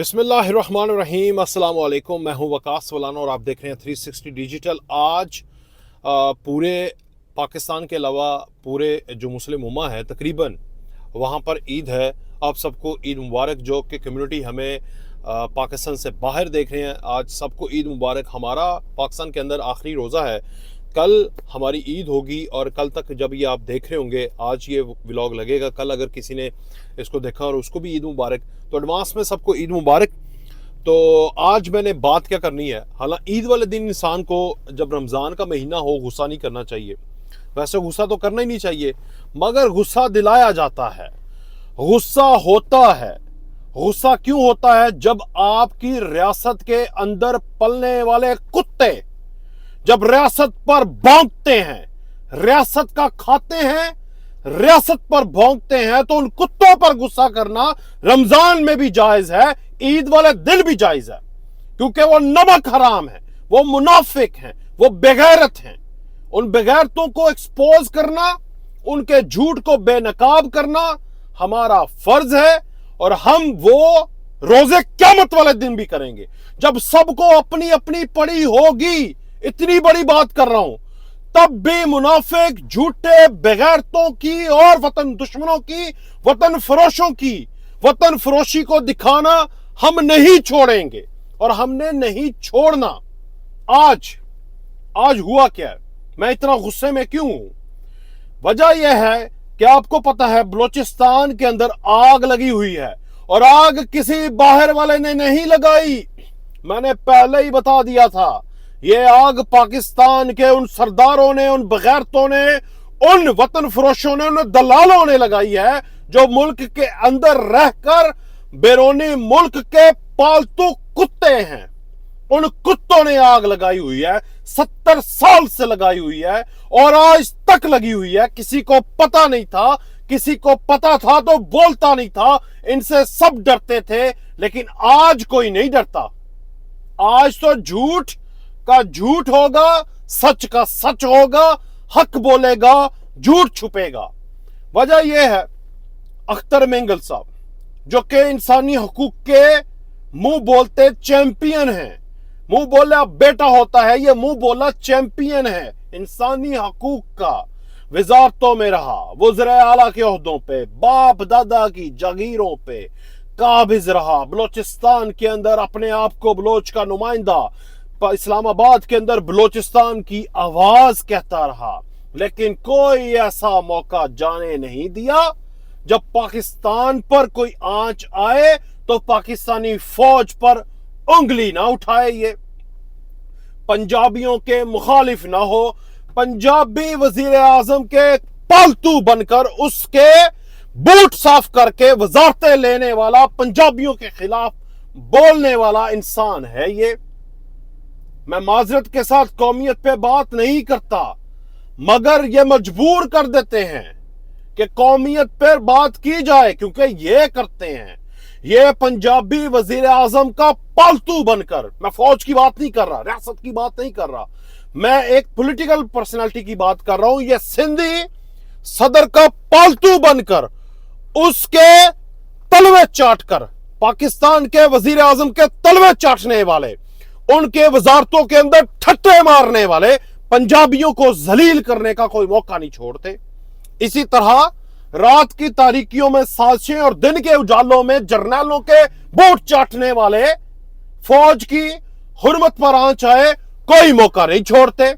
बिस्मिल्लाहिर्रहमानिर्रहीम, अस्सलाम वालेकुम। मैं हूं वकास वलाना और आप देख रहे हैं 360 डिजिटल। आज पूरे पाकिस्तान के अलावा पूरे जो मुस्लिम उम्मा है तकरीबन वहां पर ईद है। आप सबको ईद मुबारक। जो कि कम्युनिटी हमें पाकिस्तान से बाहर देख रहे हैं, आज सबको ईद मुबारक। हमारा पाकिस्तान के अंदर आखिरी रोज़ा है, कल हमारी ईद होगी और कल तक जब ये आप देख रहे होंगे, आज ये व्लॉग लगेगा, कल अगर किसी ने इसको देखा और उसको भी ईद मुबारक। तो एडवांस में सबको ईद मुबारक। तो आज मैंने बात क्या करनी है, हालांकि ईद वाले दिन इंसान को जब रमज़ान का महीना हो गुस्सा नहीं करना चाहिए। वैसे गुस्सा तो करना ही नहीं चाहिए, मगर गुस्सा दिलाया जाता है, गुस्सा होता है। गुस्सा क्यों होता है? जब आपकी रियासत के अंदर पलने वाले कुत्ते जब रियासत पर भौंकते हैं, रियासत का खाते हैं, रियासत पर भौंकते हैं, तो उन कुत्तों पर गुस्सा करना रमजान में भी जायज है, ईद वाले दिन भी जायज है, क्योंकि वो नमक हराम है, वो मुनाफिक हैं, वो बेगैरत हैं। उन बेगैरतों को एक्सपोज करना, उनके झूठ को बेनकाब करना हमारा फर्ज है। और हम वो रोजे क़यामत वाले दिन भी करेंगे, जब सबको अपनी अपनी पड़ी होगी। इतनी बड़ी बात कर रहा हूं, तब भी मुनाफिक, झूठे, बेगैरतों की और वतन दुश्मनों की, वतन फरोशों की वतन फरोशी को दिखाना हम नहीं छोड़ेंगे और हमने नहीं छोड़ना। आज हुआ क्या है, मैं इतना गुस्से में क्यों हूं? वजह यह है कि आपको पता है बलूचिस्तान के अंदर आग लगी हुई है, और आग किसी बाहर वाले ने नहीं लगाई। मैंने पहले ही बता दिया था, ये आग पाकिस्तान के उन सरदारों ने, उन बगैरतों ने, उन वतन फरोशों ने, उन दलालों ने लगाई है, जो मुल्क के अंदर रहकर बैरूनी मुल्क के पालतू कुत्ते हैं। उन कुत्तों ने आग लगाई हुई है, 70 साल से लगाई हुई है और आज तक लगी हुई है। किसी को पता नहीं था, किसी को पता था तो बोलता नहीं था, इनसे सब डरते थे, लेकिन आज कोई नहीं डरता। आज तो झूठ का झूठ होगा, सच का सच होगा, हक बोलेगा, झूठ छुपेगा। वजह यह है, अख्तर मेंगल साहब जो कि इंसानी हकूक के मुंह बोलते चैंपियन हैं, मुंह बोला बेटा होता है, ये मुंह बोला चैंपियन है इंसानी हकूक का। वजारतों में रहा, वज़ीर आला के ओहदों पे, बाप दादा की जागीरों पे काबिज रहा, बलूचिस्तान के अंदर अपने आप को बलोच का नुमाइंदा, इस्लामाबाद के अंदर बलूचिस्तान की आवाज कहता रहा, लेकिन कोई ऐसा मौका जाने नहीं दिया। जब पाकिस्तान पर कोई आंच आए तो पाकिस्तानी फौज पर उंगली ना उठाए, ये पंजाबियों के मुखालिफ ना हो, पंजाबी वजीर आजम के पालतू बनकर उसके बूट साफ करके वजारतें लेने वाला, पंजाबियों के खिलाफ बोलने वाला इंसान है ये। मैं माजरत के साथ कौमियत पे बात नहीं करता, मगर ये मजबूर कर देते हैं कि कौमियत पर बात की जाए, क्योंकि ये करते हैं। ये पंजाबी वजीर आजम का पालतू बनकर, मैं फौज की बात नहीं कर रहा, रियासत की बात नहीं कर रहा, मैं एक पॉलिटिकल पर्सनालिटी की बात कर रहा हूं। ये सिंधी सदर का पालतू बनकर, उसके तलवे चाटकर, पाकिस्तान के वजीर आजम के तलवे चाटने वाले, उनके वजारतों के अंदर ठट्टे मारने वाले पंजाबियों को जलील करने का कोई मौका नहीं छोड़ते। इसी तरह रात की तारीकियों में साजिशें और दिन के उजालों में जर्नैलों के बूट चाटने वाले फौज की हुर्मत पर आंच आए, कोई मौका नहीं छोड़ते।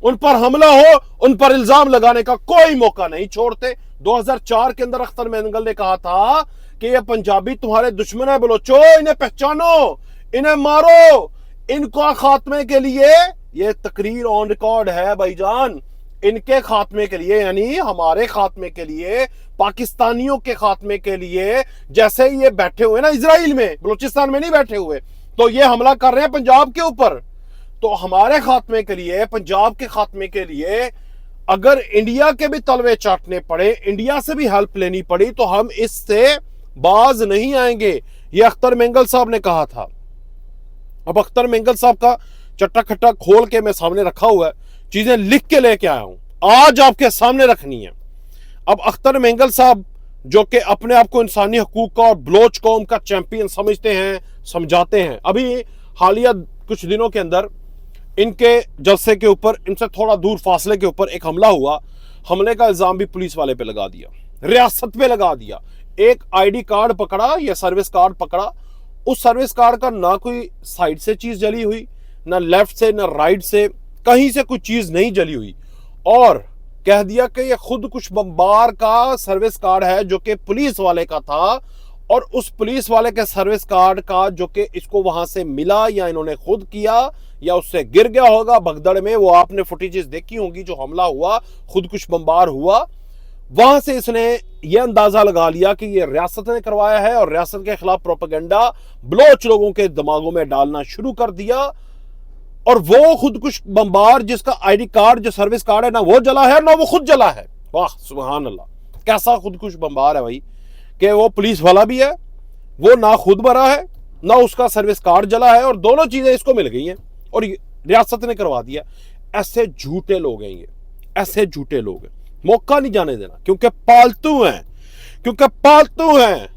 उन पर हमला हो, उन पर इल्जाम लगाने का कोई मौका नहीं छोड़ते। 2004 के अंदर अख्तर मेंगल ने कहा था कि ये पंजाबी तुम्हारे दुश्मन है, बलोचो इन्हें पहचानो, इन्हें मारो, इनका खात्मे के लिए, ये तकरीर ऑन रिकॉर्ड है भाईजान, इनके खात्मे के लिए, यानी हमारे खात्मे के लिए, पाकिस्तानियों के खात्मे के लिए। जैसे ये बैठे हुए ना इजराइल में, बलूचिस्तान में नहीं बैठे हुए, तो ये हमला कर रहे हैं पंजाब के ऊपर, तो हमारे खात्मे के लिए, पंजाब के खात्मे के लिए अगर इंडिया के भी तलवे चाटने पड़े, इंडिया से भी हेल्प लेनी पड़ी, तो हम इससे बाज नहीं आएंगे। ये अख्तर मेंगल साहब ने कहा था। अब अख्तर मेंगल साहब का चट्टा खट्टा खोल के मैं सामने रखा हुआ है, चीजें लिख के लेके आया हूं, आज आपके सामने रखनी है। अब अख्तर मेंगल साहब जो कि अपने आप को इंसानी हकूक का और बलोच कौम का चैंपियन समझते हैं, समझाते हैं। अभी हालिया कुछ दिनों के अंदर इनके जलसे के ऊपर, इनसे थोड़ा दूर फासले के ऊपर एक हमला हुआ। हमले का इल्जाम भी पुलिस वाले पे लगा दिया, रियासत पे लगा दिया। एक आईडी कार्ड पकड़ा या सर्विस कार्ड पकड़ा, उस सर्विस कार्ड का ना कोई साइड से चीज जली हुई, ना लेफ्ट से, ना राइट से, कहीं से कोई चीज नहीं जली हुई, और कह दिया कि ये खुद कुछ बम्बार का सर्विस कार्ड है जो कि पुलिस वाले का था। और उस पुलिस वाले के सर्विस कार्ड का जो कि इसको वहां से मिला, या इन्होंने खुद किया, या उससे गिर गया होगा भगदड़ में, वो आपने फुटेजेस देखी होंगी जो हमला हुआ, खुद कुछ बम्बार हुआ, वहां से इसने ये अंदाजा लगा लिया कि ये रियासत ने करवाया है और रियासत के खिलाफ प्रोपेगेंडा बलोच लोगों के दिमागों में डालना शुरू कर दिया। और वो खुद कुछ बम्बार जिसका आईडी कार्ड, जो सर्विस कार्ड है, ना वो जला है ना वो खुद जला है। वाह सुभान अल्लाह, कैसा खुद कुछ बम्बार है भाई, कि वो पुलिस वाला भी है, वो ना खुद मरा है ना उसका सर्विस कार्ड जला है, और दोनों चीजें इसको मिल गई हैं और रियासत ने करवा दिया। ऐसे झूठे लोग हैं ये, ऐसे झूठे लोग हैं, मौका नहीं जाने देना, क्योंकि पालतू हैं, क्योंकि पालतू हैं,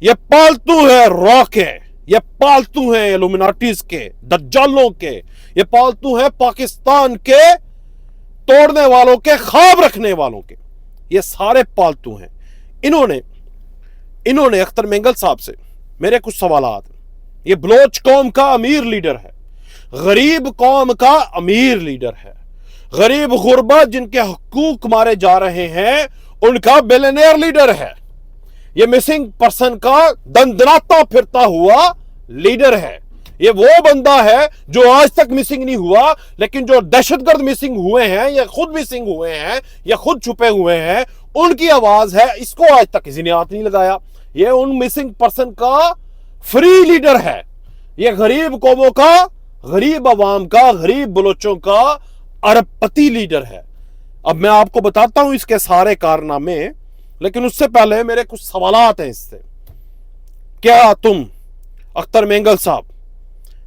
ये पालतू है रॉ के, ये पालतू हैं इल्यूमिनाटीज के, दज्जालों के, ये पालतू हैं पाकिस्तान के तोड़ने वालों के, ख्वाब रखने वालों के, ये सारे पालतू हैं। इन्होंने अख्तर मेंगल साहब से मेरे कुछ सवालात। ये बलोच कौम का अमीर लीडर है, गरीब कौम का अमीर लीडर है, गरीब गुरबा जिनके हकूक मारे जा रहे हैं उनका बिलियनेयर लीडर है, ये मिसिंग पर्सन का दंदनाता फिरता हुआ लीडर है। ये वो बंदा है जो आज तक मिसिंग नहीं हुआ, लेकिन जो दहशतगर्द मिसिंग हुए हैं या खुद मिसिंग हुए हैं या खुद छुपे हुए हैं, उनकी आवाज है, इसको आज तक किसी ने हाथ नहीं लगाया। ये उन मिसिंग पर्सन का फ्री लीडर है, ये गरीब कौमों का, गरीब अवाम का, गरीब बलोचों का अरबपति लीडर है। अब मैं आपको बताता हूं इसके सारे कारनामे, लेकिन उससे पहले मेरे कुछ सवालात हैं इससे। क्या तुम अख्तर मेंगल साहब,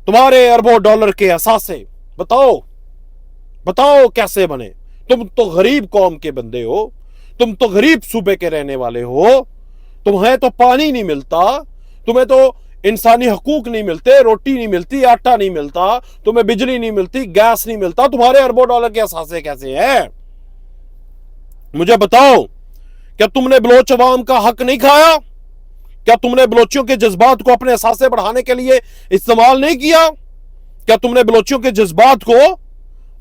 तुम्हारे अरबों डॉलर के असासे बताओ, बताओ कैसे बने? तुम तो गरीब कौम के बंदे हो, तुम तो गरीब सूबे के रहने वाले हो, तुम्हें तो पानी नहीं मिलता, तुम्हें तो इंसानी हकूक नहीं मिलते, रोटी नहीं मिलती, आटा नहीं मिलता, तुम्हें बिजली नहीं मिलती, गैस नहीं मिलता, तुम्हारे अरबों डॉलर के असासे कैसे हैं? मुझे बताओ, क्या तुमने बलोच अवाम का हक नहीं खाया? क्या तुमने बलोचियों के जज्बात को अपने असासे बढ़ाने के लिए इस्तेमाल नहीं किया? क्या तुमने बलोचियों के जज्बात को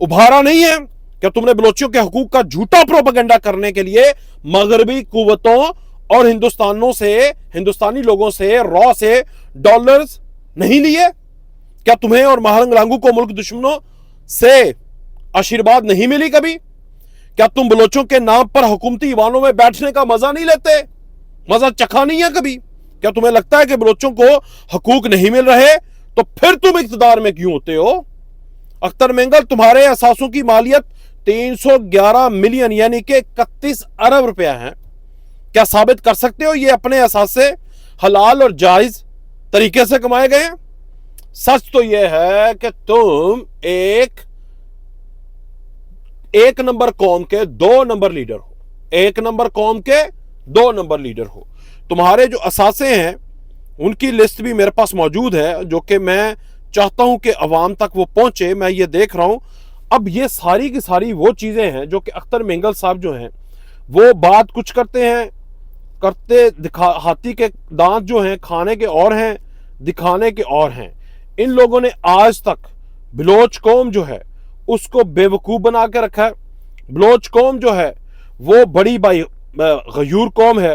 उभारा नहीं है? क्या तुमने बलोचियों के हकूक का झूठा प्रोपेगेंडा करने के लिए मगरबी कुव्वतों और हिंदुस्तानी लोगों से, रॉ से डॉलर्स नहीं लिए? क्या तुम्हें और महरंग लांगू को मुल्क दुश्मनों से आशीर्वाद नहीं मिली कभी? क्या तुम बलोचों के नाम पर हुकूमती ईवानों में बैठने का मजा नहीं लेते? मजा चखा नहीं है कभी? क्या तुम्हें लगता है कि बलोचों को हकूक नहीं मिल रहे तो फिर तुम इख्तिदार में क्यों होते हो? अख्तर मेंगल, तुम्हारे असासों की मालियत 311 मिलियन यानी कि 31 अरब रुपया है। क्या साबित कर सकते हो ये अपने असासे हलाल और जायज तरीके से कमाए गए हैं? सच तो यह है कि तुम एक नंबर कौम के 2 नंबर लीडर हो, एक नंबर कौम के 2 नंबर लीडर हो। तुम्हारे जो असासे हैं उनकी लिस्ट भी मेरे पास मौजूद है, जो कि मैं चाहता हूं कि अवाम तक वो पहुंचे। मैं ये देख रहा हूं। अब ये सारी की सारी वो चीजें हैं जो कि अख्तर मेंगल साहब जो हैं वो बात कुछ करते हैं, हाथी के दांत जो हैं खाने के और हैं, दिखाने के और हैं। इन लोगों ने आज तक बलोच कौम जो है उसको बेवकूफ बना के रखा है। बलोच कौम जो है वो बड़ी गयूर कौम है।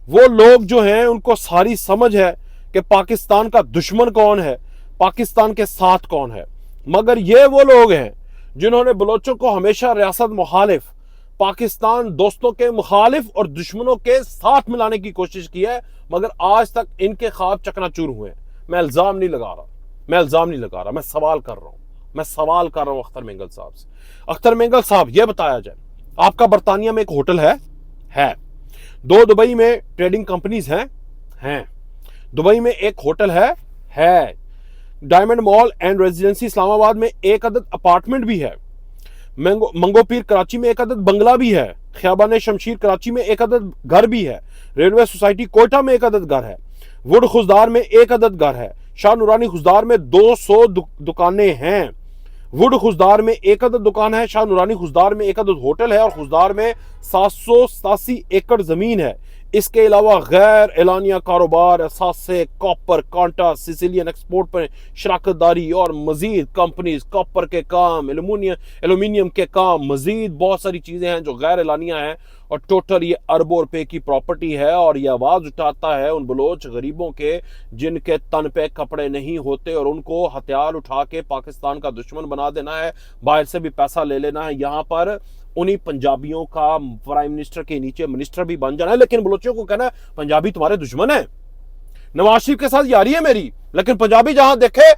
वो लोग जो हैं उनको सारी समझ है कि पाकिस्तान का दुश्मन कौन है, पाकिस्तान के साथ कौन है। मगर ये वो लोग हैं जिन्होंने बलोचों को हमेशा रियासत मुखालिफ, पाकिस्तान दोस्तों के मुखालिफ और दुश्मनों के साथ मिलाने की कोशिश की है, मगर आज तक इनके ख्वाब चकनाचूर हुए हैं। मैं इल्जाम नहीं लगा रहा, मैं सवाल कर रहा हूं अख्तर मेंगल साहब से। अख्तर मेंगल साहब, यह बताया जाए, आपका बरतानिया में एक होटल है 2 दुबई में ट्रेडिंग कंपनीज हैं दुबई में एक होटल है diamond mall and residency Islamabad में एक अदद अपार्टमेंट भी है। मंगोपीर कराची में एक अदद बंगला भी है, ख्याबान शमशीर कराची में एक अदद घर भी है, रेलवे सोसाइटी कोयटा में एक अदद घर है, वुड खुजदार में एक अदद घर है, शाह नूरानी खुजदार में 200 दुकानें हैं। वुड खुजदार में एक अदद दुकान है, शाह नूरानी खुजदार में एक अदद होटल है और खुजदार में 787 एकड़ जमीन है। इसके अलावा गैर एलानिया कारोबार, असासे, कॉपर, कांटा, सिसिलियन एक्सपोर्ट पर शराकतदारी और मजीद कंपनीज, कॉपर के काम, एल्यूमिनियम के काम, मजीद बहुत सारी चीजें हैं जो गैर एलानिया हैं और टोटल ये अरबों रुपए की प्रॉपर्टी है। और ये आवाज उठाता है उन बलोच गरीबों के जिनके तन पे कपड़े नहीं होते और उनको हथियार उठा के पाकिस्तान का दुश्मन बना देना है, बाहर से भी पैसा ले लेना है। यहाँ पर उन्हीं पंजाबियों का प्राइम मिनिस्टर के नीचे मिनिस्टर भी बन जाना है, लेकिन बलोचियों को कहना है पंजाबी तुम्हारे दुश्मन है। नवाज शरीफ के साथ यारी है मेरी, लेकिन पंजाबी जहां देखे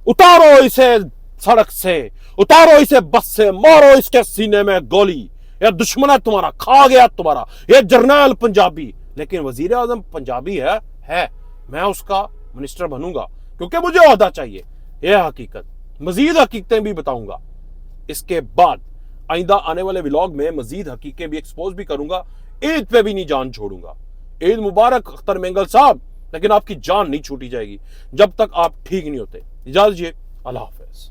उतारो इसे सड़क से, उतारो इसे बस से, मारो इसके सीने में गोली, यह दुश्मन है तुम्हारा, खा गया तुम्हारा, यह जर्नैल पंजाबी। लेकिन वजीर आजम पंजाबी है मैं उसका मिनिस्टर बनूंगा क्योंकि मुझे ओहदा चाहिए। यह हकीकत, मजीद हकीकतें भी बताऊंगा इसके बाद। आइंदा आने वाले व्लॉग में मजीद हकीकतें भी एक्सपोज भी करूंगा। ईद पे भी नहीं जान छोड़ूंगा। ईद मुबारक अख्तर मेंगल साहब, लेकिन आपकी जान नहीं छूटी जाएगी जब तक आप ठीक नहीं होते। इजाजत दीजिए, अल्लाह हाफिज।